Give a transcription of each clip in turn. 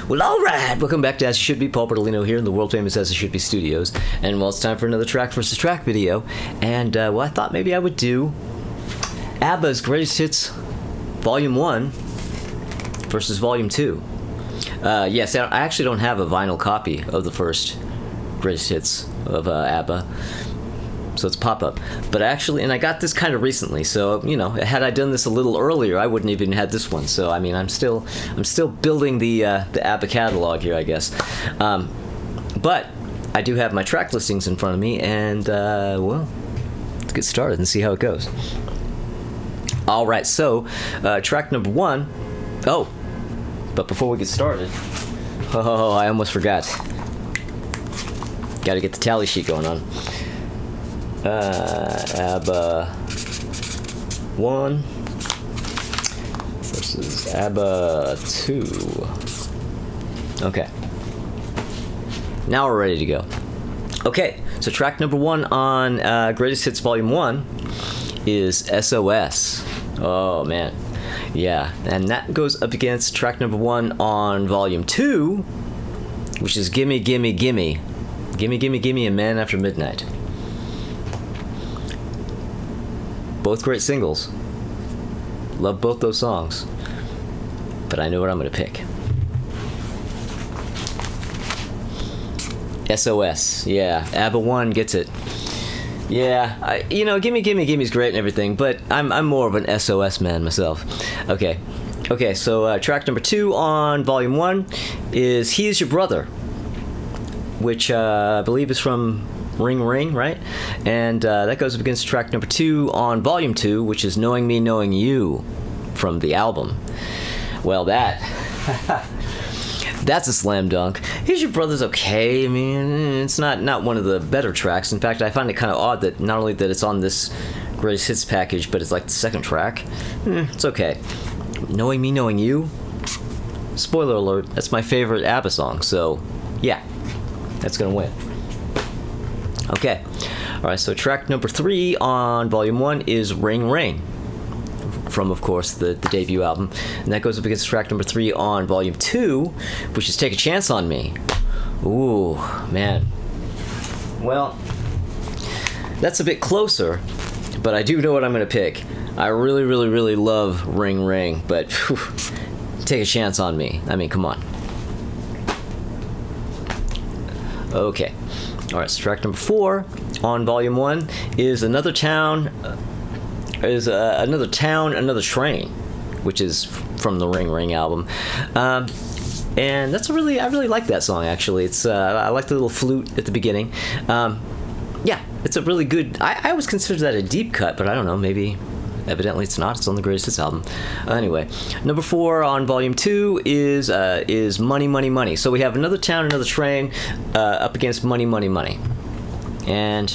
Well, alright, welcome back to As You Should Be. Paul Bertolino here in the world famous As You Should Be studios. And well, it's time for another track versus track video. And well, I thought maybe I would do ABBA's Greatest Hits Volume 1 versus Volume 2. Yes, I actually don't have a vinyl copy of the first Greatest Hits of ABBA. So it's pop-up. But actually, and I got this kind of recently, so, you know, had I done this a little earlier, I wouldn't even had this one. So, I mean, I'm still building the ABBA catalog here, I guess. But I do have my track listings in front of me, and, well, let's get started and see how it goes. All right, so, track number 1. Oh, but before we get started, oh, I almost forgot. Got to get the tally sheet going on. ABBA 1 versus ABBA 2. Okay. Now we're ready to go. Okay, so track number 1 on Greatest Hits Volume 1 is SOS. Oh, man. Yeah, and that goes up against track number 1 on Volume 2, which is Gimme, Gimme, Gimme. Gimme, Gimme, Gimme, and Man After Midnight. Both great singles. Love both those songs. But I know what I'm going to pick. SOS. Yeah, ABBA 1 gets it. Yeah, Gimme Gimme Gimme's great and everything, but I'm more of an SOS man myself. Okay, so track number 2 on Volume 1 is He's Your Brother, which I believe is from Ring Ring, right? And that goes up against track number 2 on Volume 2, which is Knowing Me, Knowing You from the album. Well, that's a slam dunk. Here's Your Brother's okay. I mean, it's not one of the better tracks. In fact, I find it kind of odd that not only that it's on this Greatest Hits package, but it's like the second track. It's okay. Knowing Me, Knowing You, spoiler alert, that's my favorite ABBA song, so yeah, that's gonna win. Okay, alright, so track number 3 on Volume 1 is Ring Ring, from, of course, the debut album, and that goes up against track number 3 on Volume 2, which is Take a Chance on Me. Ooh, man. Well, that's a bit closer, but I do know what I'm going to pick. I really, really, really love Ring Ring, but whew, Take a Chance on Me. I mean, come on. Okay. Alright, so track number 4 on Volume 1 is Another Town, Another Train, which is from the Ring Ring album. And I really like that song, actually. It's I like the little flute at the beginning. Yeah, it's a really good, I always consider that a deep cut, but I don't know, maybe, evidently it's not. It's on the Greatest Hits album. Anyway, number 4 on Volume 2 is Money, Money, Money. So we have Another Town, Another Train up against Money, Money, Money. And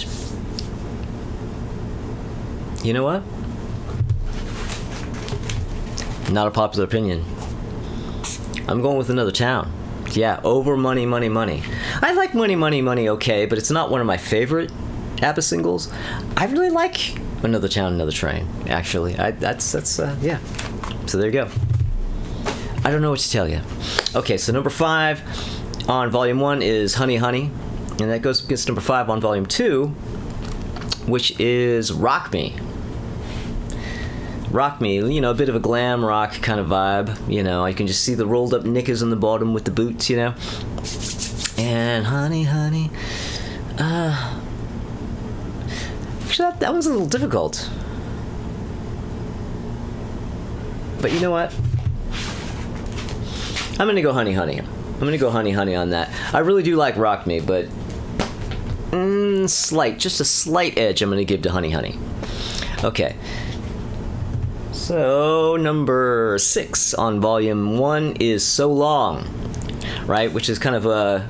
you know what? Not a popular opinion. I'm going with Another Town. Yeah, over Money, Money, Money. I like Money, Money, Money okay, but it's not one of my favorite ABBA singles. I really like Another Town, Another Train, actually. That's yeah. So there you go. I don't know what to tell you. Okay, so number 5 on Volume 1 is Honey, Honey, and that goes against number 5 on Volume 2, which is Rock Me. Rock Me, a bit of a glam rock kind of vibe, I can just see the rolled up knickers on the bottom with the boots, And Honey, Honey, actually, that one's a little difficult. But you know what? I'm gonna go Honey, Honey. I'm gonna go Honey, Honey on that. I really do like Rock Me, but just a slight edge I'm gonna give to Honey, Honey. Okay. So, number 6 on Volume 1 is So Long, right? Which is kind of a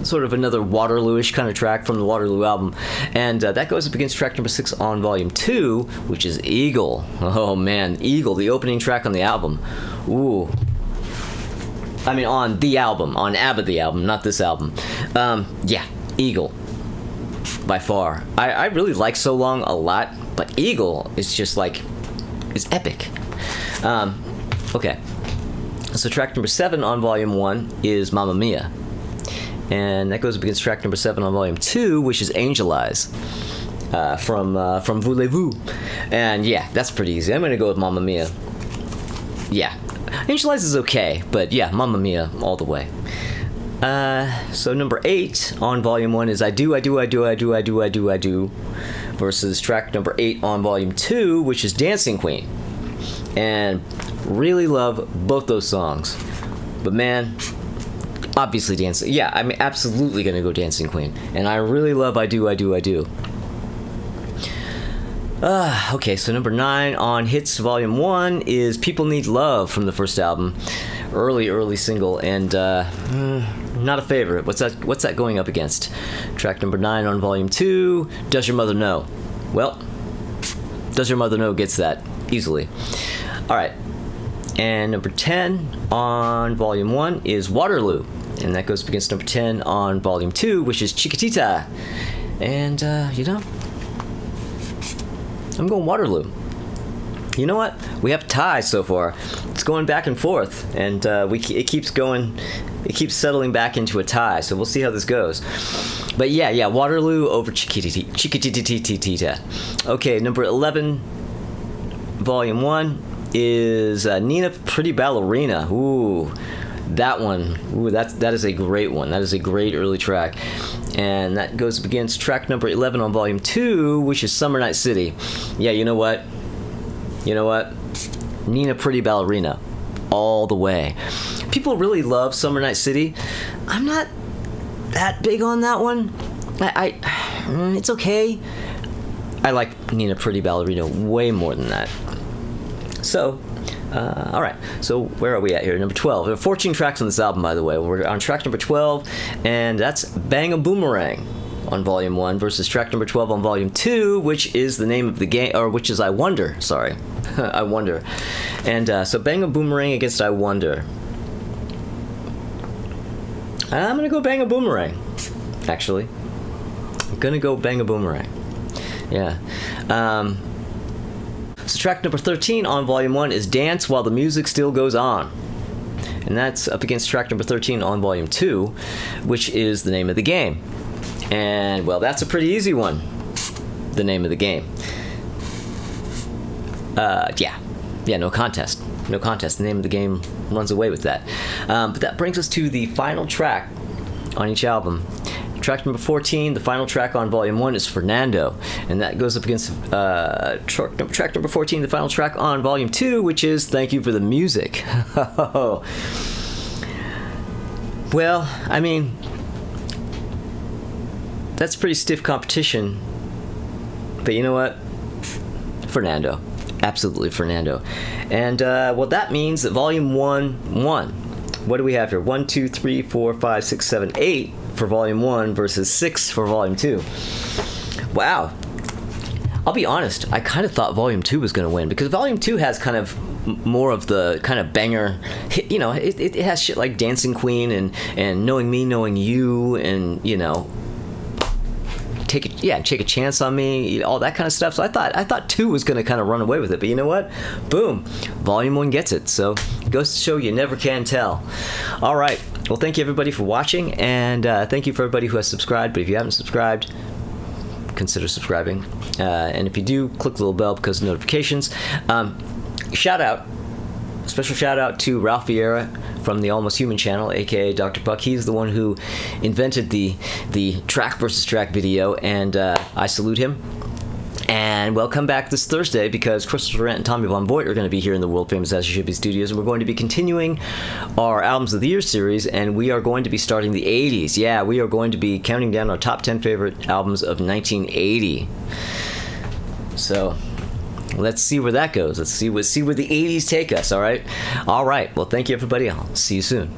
sort of another Waterloo-ish kind of track from the Waterloo album. And that goes up against track number 6 on Volume 2, which is Eagle. Oh, man, Eagle, the opening track on the album. Ooh. I mean, on the album, on ABBA the album, not this album. Yeah, Eagle, by far. I really like So Long a lot, but Eagle is just like, it's epic. Okay. So track number 7 on volume 1 is Mamma Mia. And that goes up against track number 7 on volume 2, which is Angel Eyes from Voulez-Vous. And yeah, that's pretty easy. I'm going to go with Mamma Mia. Yeah. Angel Eyes is okay, but yeah, Mamma Mia all the way. So number 8 on volume 1 is I Do, I Do, I Do, I Do, I Do, I Do, I Do, versus track number 8 on volume 2, which is Dancing Queen. And really love both those songs. But man, obviously Dancing, yeah, I'm absolutely gonna go Dancing Queen. And I really love I Do, I Do, I Do. Okay, so number 9 on Hits Volume 1 is People Need Love from the first album. Early single, and not a favorite. What's that going up against? Track number 9 on Volume 2, Does Your Mother Know? Well, Does Your Mother Know gets that easily. Alright, and number 10 on Volume 1 is Waterloo, and that goes up against number 10 on Volume 2, which is Chiquitita. And, I'm going Waterloo. You know what? We have ties so far. It's going back and forth, and it keeps going. It keeps settling back into a tie. So we'll see how this goes. But yeah, Waterloo over Chiquitita. Okay, number 11, Volume 1 is Nina Pretty Ballerina. Ooh, that one. Ooh, that is a great one. That is a great early track. And that goes up against track number 11 on Volume 2, which is Summer Night City. Yeah, you know what? Nina Pretty Ballerina. All the way. People really love Summer Night City. I'm not that big on that one. It's okay. I like Nina Pretty Ballerina way more than that. So, alright, so where are we at here? Number 12. There are 14 tracks on this album, by the way. We're on track number 12, and that's Bang a Boomerang on Volume 1 versus track number 12 on Volume 2, which is the name of the game, or which is I Wonder, sorry. I Wonder. And so Bang a Boomerang against I Wonder. I'm going to go Bang a Boomerang, actually. I'm going to go Bang a Boomerang. Yeah. So track number 13 on Volume 1 is Dance While the Music Still Goes On. And that's up against track number 13 on Volume 2, which is the name of the game. And, well, that's a pretty easy one. The name of the game. Yeah, no contest. No contest. The name of the game runs away with that. But that brings us to the final track on each album. Track number 14, the final track on Volume 1 is Fernando. And that goes up against track number 14, the final track on Volume 2, which is Thank You for the Music. Well, I mean, that's pretty stiff competition. But you know what? Fernando. Absolutely Fernando. And, well, that means that Volume 1 won. What do we have here? 1, 2, 3, 4, 5, 6, 7, 8 for Volume 1 versus 6 for Volume 2. Wow. I'll be honest, I kind of thought Volume 2 was going to win, because Volume 2 has kind of more of the kind of banger, you know, it has shit like Dancing Queen and Knowing Me, Knowing You, and, you know, Take a Chance on Me, all that kind of stuff. So I thought 2 was going to kind of run away with it, but you know what? Boom, Volume 1 gets it. So it goes to show you never can tell. All right. Well, thank you everybody for watching, and thank you for everybody who has subscribed. But if you haven't subscribed, consider subscribing. And if you do, click the little bell because of notifications. Special shout out to Ralph Vieira from the Almost Human channel, aka Dr. Puck. He's the one who invented the track versus track video, and I salute him. And well, come back this Thursday, because Christopher Durant and Tommy Von Voigt are going to be here in the world famous As You Should Be Studios, and we're going to be continuing our Albums of the Year series, and we are going to be starting the 80s. Yeah, we are going to be counting down our top 10 favorite albums of 1980. So let's see where that goes. Let's see where the 80s take us. All right. Well, thank you everybody. I'll see you soon.